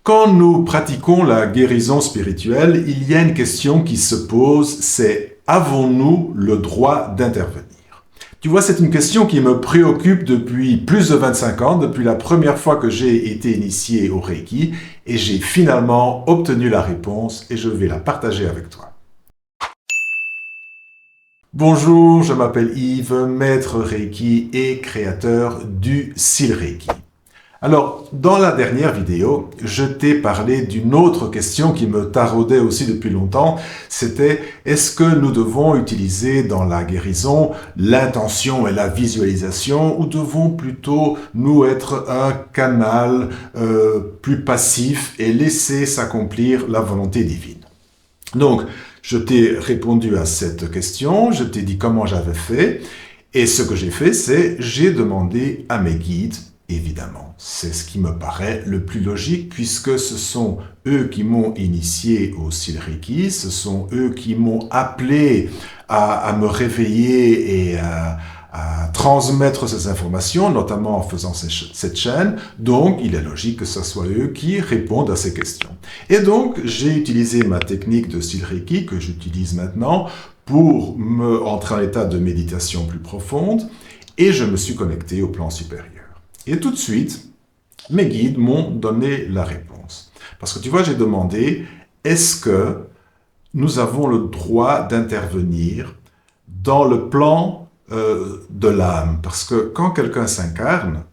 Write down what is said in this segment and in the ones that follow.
Quand nous pratiquons la guérison spirituelle, il y a une question qui se pose, c'est avons-nous le droit d'intervenir? Tu vois, c'est une question qui me préoccupe depuis plus de 25 ans, depuis la première fois que j'ai été initié au Reiki, et j'ai finalement obtenu la réponse et je vais la partager avec toi. Bonjour, je m'appelle Yves, maître Reiki et créateur du Seal Reiki. Alors, dans la dernière vidéo, je t'ai parlé d'une autre question qui me taraudait aussi depuis longtemps. C'était, est-ce que nous devons utiliser dans la guérison l'intention et la visualisation ou devons plutôt nous être un canal plus passif et laisser s'accomplir la volonté divine? Donc, je t'ai répondu à cette question, je t'ai dit comment j'avais fait, et ce que j'ai fait, c'est j'ai demandé à mes guides. Évidemment, c'est ce qui me paraît le plus logique puisque ce sont eux qui m'ont initié au Seal Reiki, ce sont eux qui m'ont appelé à me réveiller et à transmettre ces informations, notamment en faisant cette chaîne. Donc, il est logique que ce soit eux qui répondent à ces questions. Et donc, j'ai utilisé ma technique de Seal Reiki que j'utilise maintenant pour me entrer en état de méditation plus profonde et je me suis connecté au plan supérieur. Et tout de suite, mes guides m'ont donné la réponse. Parce que tu vois, j'ai demandé, est-ce que nous avons le droit d'intervenir dans le plan de l'âme? Parce que quand quelqu'un s'incarne,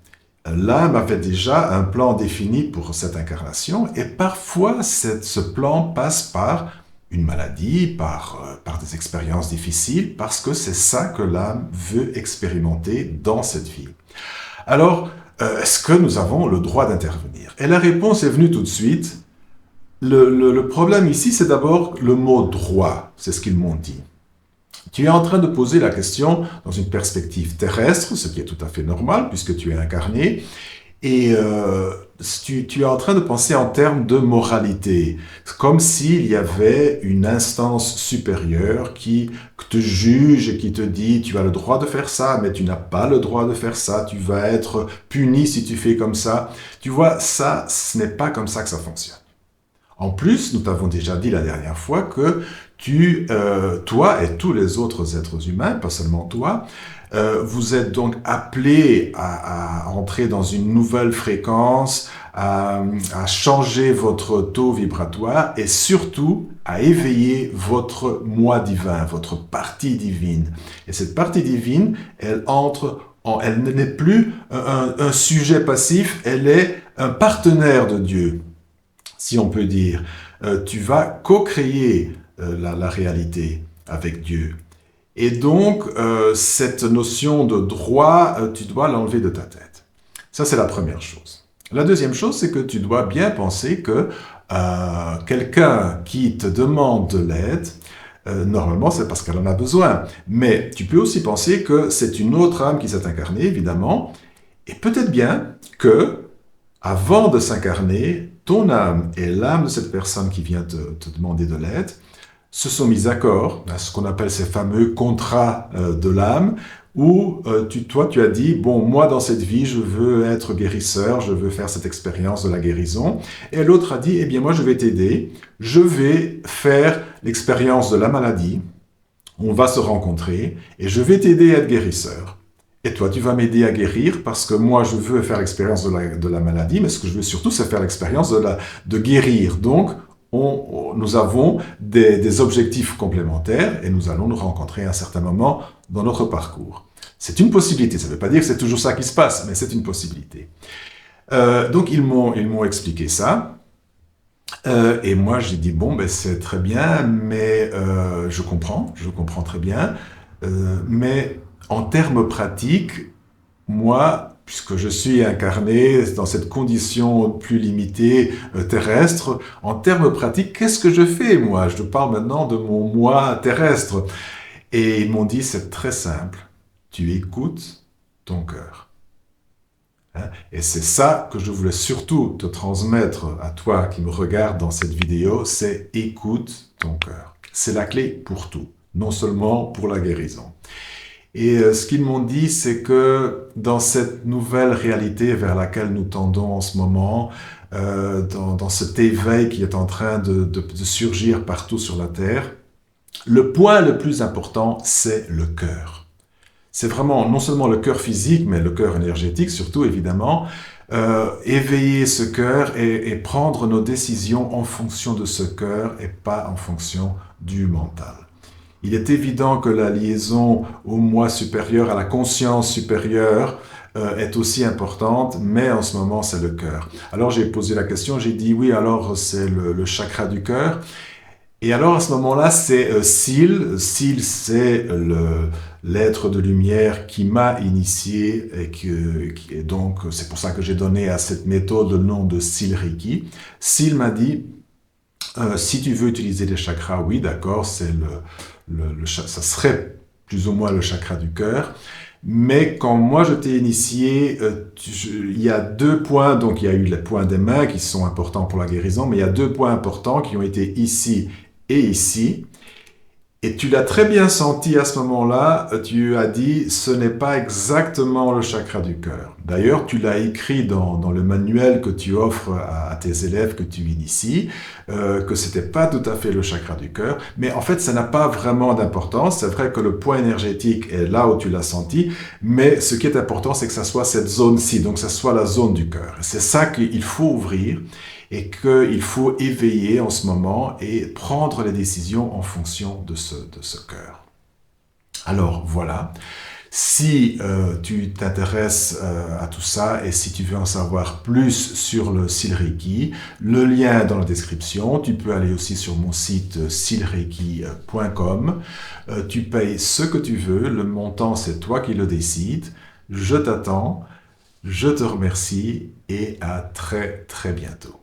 l'âme avait déjà un plan défini pour cette incarnation et parfois ce plan passe par une maladie, par des expériences difficiles, parce que c'est ça que l'âme veut expérimenter dans cette vie. Alors, est-ce que nous avons le droit d'intervenir? Et la réponse est venue tout de suite. Le problème ici, c'est d'abord le mot « droit », c'est ce qu'ils m'ont dit. Tu es en train de poser la question dans une perspective terrestre, ce qui est tout à fait normal puisque tu es incarné, et tu es en train de penser en termes de moralité, comme s'il y avait une instance supérieure qui te juge et qui te dit tu as le droit de faire ça, mais tu n'as pas le droit de faire ça, tu vas être puni si tu fais comme ça. Tu vois, ça, ce n'est pas comme ça que ça fonctionne. En plus, nous t'avons déjà dit la dernière fois que toi et tous les autres êtres humains, pas seulement toi, vous êtes donc appelés à entrer dans une nouvelle fréquence, à changer votre taux vibratoire et surtout à éveiller votre moi divin, votre partie divine. Et cette partie divine, elle n'est plus un sujet passif, elle est un partenaire de Dieu, si on peut dire. Tu vas co-créer la réalité avec Dieu. Et donc, cette notion de droit, tu dois l'enlever de ta tête. Ça, c'est la première chose. La deuxième chose, c'est que tu dois bien penser que quelqu'un qui te demande de l'aide, normalement, c'est parce qu'elle en a besoin. Mais tu peux aussi penser que c'est une autre âme qui s'est incarnée, évidemment, et peut-être bien que, avant de s'incarner, ton âme et l'âme de cette personne qui vient te demander de l'aide se sont mis d'accord, ce qu'on appelle ces fameux contrats de l'âme, où toi tu as dit, bon, moi dans cette vie je veux être guérisseur, je veux faire cette expérience de la guérison, et l'autre a dit, eh bien moi je vais t'aider, je vais faire l'expérience de la maladie, on va se rencontrer, et je vais t'aider à être guérisseur. Et toi, tu vas m'aider à guérir parce que moi, je veux faire l'expérience de la maladie, mais ce que je veux surtout, c'est faire l'expérience de guérir. Donc, nous avons des objectifs complémentaires et nous allons nous rencontrer à un certain moment dans notre parcours. C'est une possibilité, ça ne veut pas dire que c'est toujours ça qui se passe, mais c'est une possibilité. Donc, ils m'ont expliqué ça. Et moi, j'ai dit, bon, ben, c'est très bien, mais je comprends très bien, mais en termes pratiques, moi, puisque je suis incarné dans cette condition plus limitée terrestre, en termes pratiques, qu'est-ce que je fais, moi? Je parle maintenant de mon moi terrestre. Et ils m'ont dit, c'est très simple, tu écoutes ton cœur. Hein? Et c'est ça que je voulais surtout te transmettre à toi qui me regarde dans cette vidéo, c'est écoute ton cœur. C'est la clé pour tout, non seulement pour la guérison. Et ce qu'ils m'ont dit, c'est que dans cette nouvelle réalité vers laquelle nous tendons en ce moment, dans cet éveil qui est en train de surgir partout sur la Terre. Le point le plus important, c'est le cœur. C'est vraiment non seulement le cœur physique, mais le cœur énergétique surtout, évidemment. Éveiller ce cœur et prendre nos décisions en fonction de ce cœur et pas en fonction du mental. Il est évident que la liaison au moi supérieur, à la conscience supérieure, est aussi importante, mais en ce moment, c'est le cœur. Alors, j'ai posé la question, j'ai dit, oui, alors c'est le chakra du cœur. Et alors, à ce moment-là, c'est Sil. Sil, c'est l'être de lumière qui m'a initié, et donc, c'est pour ça que j'ai donné à cette méthode le nom de Sil Reiki. Sil m'a dit, si tu veux utiliser les chakras, oui, d'accord, c'est ça serait plus ou moins le chakra du cœur. Mais quand moi je t'ai initié, il y a 2 points, donc il y a eu les points des mains qui sont importants pour la guérison, mais il y a 2 points importants qui ont été ici et ici. Et tu l'as très bien senti à ce moment-là, tu as dit, ce n'est pas exactement le chakra du cœur. D'ailleurs, tu l'as écrit dans le manuel que tu offres à tes élèves que tu inities, que c'était pas tout à fait le chakra du cœur, mais en fait, ça n'a pas vraiment d'importance. C'est vrai que le point énergétique est là où tu l'as senti, mais ce qui est important, c'est que ça soit cette zone-ci, donc ça soit la zone du cœur. C'est ça qu'il faut ouvrir et qu'il faut éveiller en ce moment et prendre les décisions en fonction de ce cœur. Alors voilà, si tu t'intéresses à tout ça et si tu veux en savoir plus sur le Silreiki, le lien est dans la description. Tu peux aller aussi sur mon site silreiki.com. Tu payes ce que tu veux, le montant c'est toi qui le décides. Je t'attends, je te remercie et à très très bientôt.